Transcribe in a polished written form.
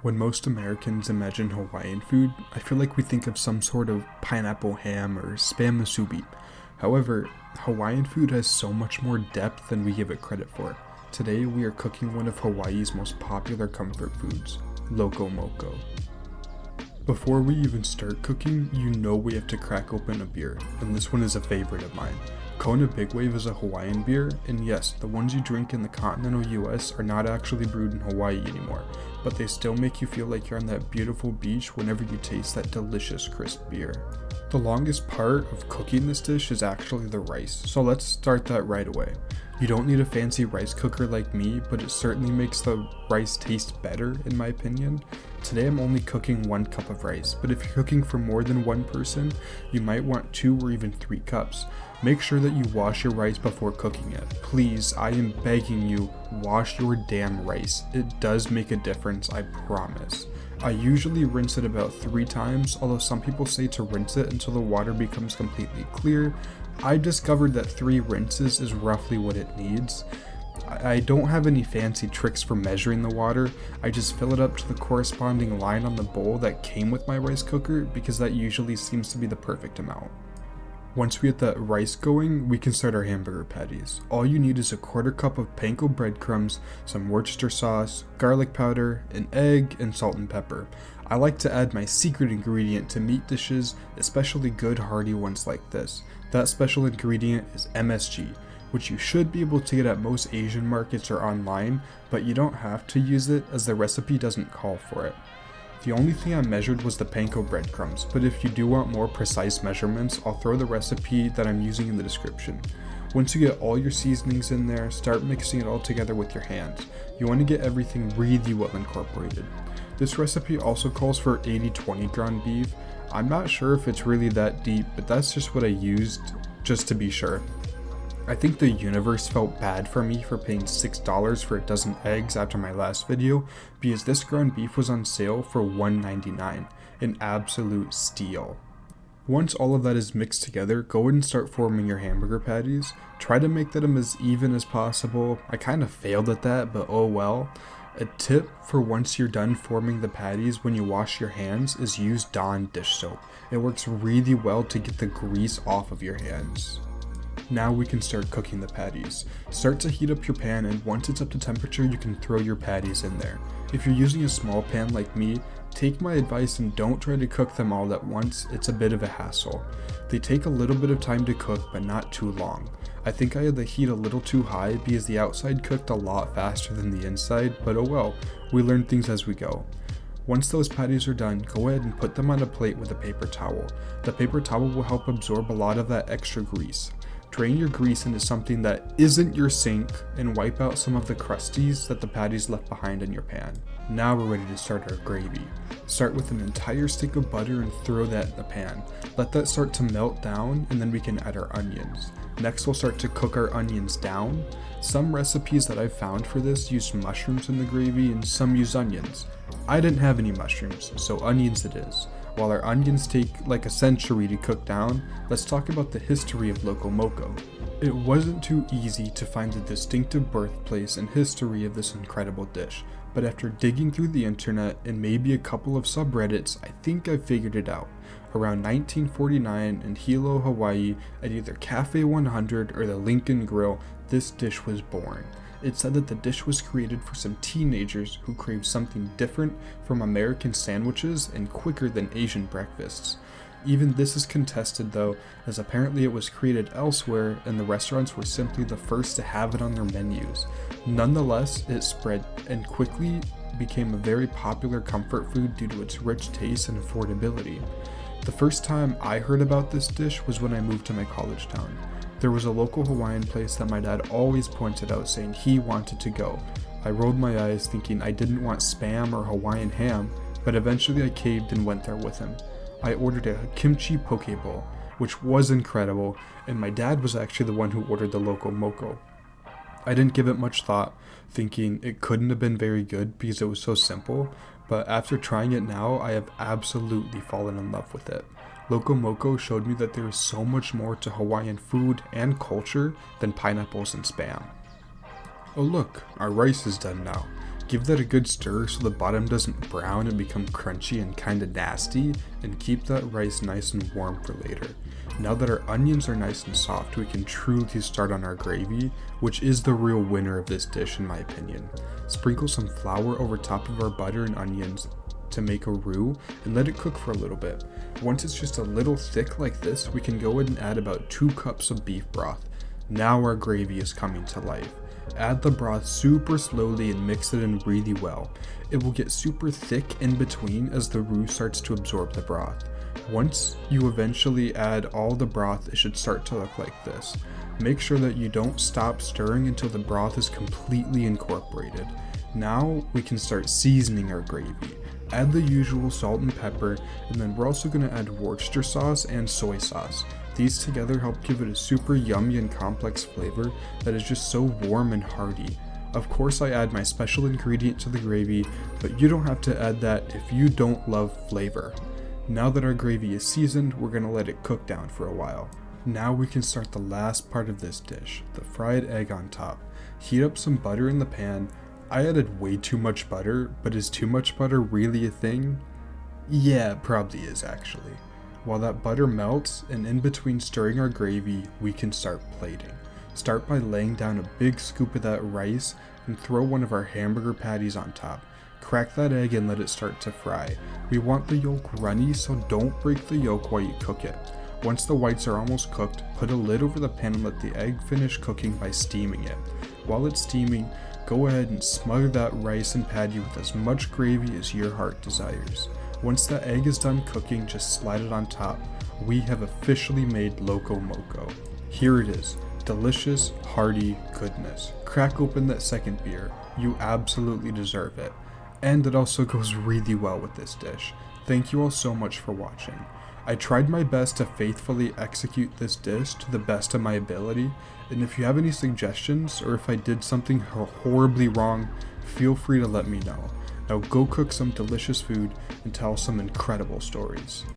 When most Americans imagine Hawaiian food, I feel like we think of some sort of pineapple ham or spam musubi. However, Hawaiian food has so much more depth than we give it credit for. Today we are cooking one of Hawaii's most popular comfort foods, Loco Moco. Before we even start cooking, you know we have to crack open a beer, and this one is a favorite of mine. Kona Big Wave is a Hawaiian beer, and yes, the ones you drink in the continental US are not actually brewed in Hawaii anymore, but they still make you feel like you're on that beautiful beach whenever you taste that delicious crisp beer. The longest part of cooking this dish is actually the rice, so let's start that right away. You don't need a fancy rice cooker like me, but it certainly makes the rice taste better in my opinion. Today I'm only cooking 1 cup of rice, but if you're cooking for more than one person, you might want 2 or even 3 cups. Make sure that you wash your rice before cooking it. Please, I am begging you, wash your damn rice. It does make a difference, I promise. I usually rinse it about 3 times, although some people say to rinse it until the water becomes completely clear. I discovered that 3 rinses is roughly what it needs. I don't have any fancy tricks for measuring the water, I just fill it up to the corresponding line on the bowl that came with my rice cooker because that usually seems to be the perfect amount. Once we get that rice going, we can start our hamburger patties. All you need is a 1/4 cup of Panko breadcrumbs, some Worcestershire sauce, garlic powder, an egg, and salt and pepper. I like to add my secret ingredient to meat dishes, especially good hearty ones like this. That special ingredient is MSG, which you should be able to get at most Asian markets or online, but you don't have to use it as the recipe doesn't call for it. The only thing I measured was the Panko breadcrumbs, but if you do want more precise measurements, I'll throw the recipe that I'm using in the description. Once you get all your seasonings in there, start mixing it all together with your hands. You want to get everything really well incorporated. This recipe also calls for 80-20 ground beef. I'm not sure if it's really that deep, but that's just what I used, just to be sure. I think the universe felt bad for me for paying $6 for a dozen eggs after my last video, because this ground beef was on sale for $1.99, an absolute steal. Once all of that is mixed together, go ahead and start forming your hamburger patties. Try to make them as even as possible. I kind of failed at that, but oh well. A tip for once you're done forming the patties when you wash your hands is use Dawn dish soap. It works really well to get the grease off of your hands. Now we can start cooking the patties. Start to heat up your pan, and once it's up to temperature you can throw your patties in there. If you're using a small pan like me, take my advice and don't try to cook them all at once, it's a bit of a hassle. They take a little bit of time to cook but not too long. I think I had the heat a little too high because the outside cooked a lot faster than the inside, but oh well, we learn things as we go. Once those patties are done, go ahead and put them on a plate with a paper towel. The paper towel will help absorb a lot of that extra grease. Drain your grease into something that isn't your sink and wipe out some of the crusties that the patties left behind in your pan. Now we're ready to start our gravy. Start with an entire stick of butter and throw that in the pan. Let that start to melt down, and then we can add our onions. Next we'll start to cook our onions down. Some recipes that I've found for this use mushrooms in the gravy and some use onions. I didn't have any mushrooms, so onions it is. While our onions take like a century to cook down, let's talk about the history of Loco Moco. It wasn't too easy to find the distinctive birthplace and history of this incredible dish, but after digging through the internet and maybe a couple of subreddits, I think I figured it out. Around 1949 in Hilo, Hawaii, at either Cafe 100 or the Lincoln Grill, this dish was born. It said that the dish was created for some teenagers who craved something different from American sandwiches and quicker than Asian breakfasts. Even this is contested though, as apparently it was created elsewhere and the restaurants were simply the first to have it on their menus. Nonetheless, it spread and quickly became a very popular comfort food due to its rich taste and affordability. The first time I heard about this dish was when I moved to my college town. There was a local Hawaiian place that my dad always pointed out saying he wanted to go. I rolled my eyes thinking I didn't want spam or Hawaiian ham, but eventually I caved and went there with him. I ordered a kimchi poke bowl, which was incredible, and my dad was actually the one who ordered the Loco Moco. I didn't give it much thought, thinking it couldn't have been very good because it was so simple, but after trying it now, I have absolutely fallen in love with it. Loco Moco showed me that there is so much more to Hawaiian food and culture than pineapples and spam. Oh look, our rice is done now. Give that a good stir so the bottom doesn't brown and become crunchy and kinda nasty, and keep that rice nice and warm for later. Now that our onions are nice and soft, we can truly start on our gravy, which is the real winner of this dish in my opinion. Sprinkle some flour over top of our butter and onions to make a roux and let it cook for a little bit. Once it's just a little thick like this, we can go ahead and add about 2 cups of beef broth. Now our gravy is coming to life. Add the broth super slowly and mix it in really well. It will get super thick in between as the roux starts to absorb the broth. Once you eventually add all the broth, it should start to look like this. Make sure that you don't stop stirring until the broth is completely incorporated. Now we can start seasoning our gravy. Add the usual salt and pepper, and then we're also going to add Worcestershire sauce and soy sauce. These together help give it a super yummy and complex flavor that is just so warm and hearty. Of course I add my special ingredient to the gravy, but you don't have to add that if you don't love flavor. Now that our gravy is seasoned, we're going to let it cook down for a while. Now we can start the last part of this dish, the fried egg on top. Heat up some butter in the pan. I added way too much butter, but is too much butter really a thing? Yeah, it probably is actually. While that butter melts, and in between stirring our gravy, we can start plating. Start by laying down a big scoop of that rice and throw one of our hamburger patties on top. Crack that egg and let it start to fry. We want the yolk runny, so don't break the yolk while you cook it. Once the whites are almost cooked, put a lid over the pan and let the egg finish cooking by steaming it. While it's steaming, go ahead and smother that rice and patty with as much gravy as your heart desires. Once the egg is done cooking, just slide it on top. We have officially made Loco Moco. Here it is. Delicious, hearty goodness. Crack open that second beer. You absolutely deserve it. And it also goes really well with this dish. Thank you all so much for watching. I tried my best to faithfully execute this dish to the best of my ability, and if you have any suggestions or if I did something horribly wrong, feel free to let me know. Now go cook some delicious food and tell some incredible stories.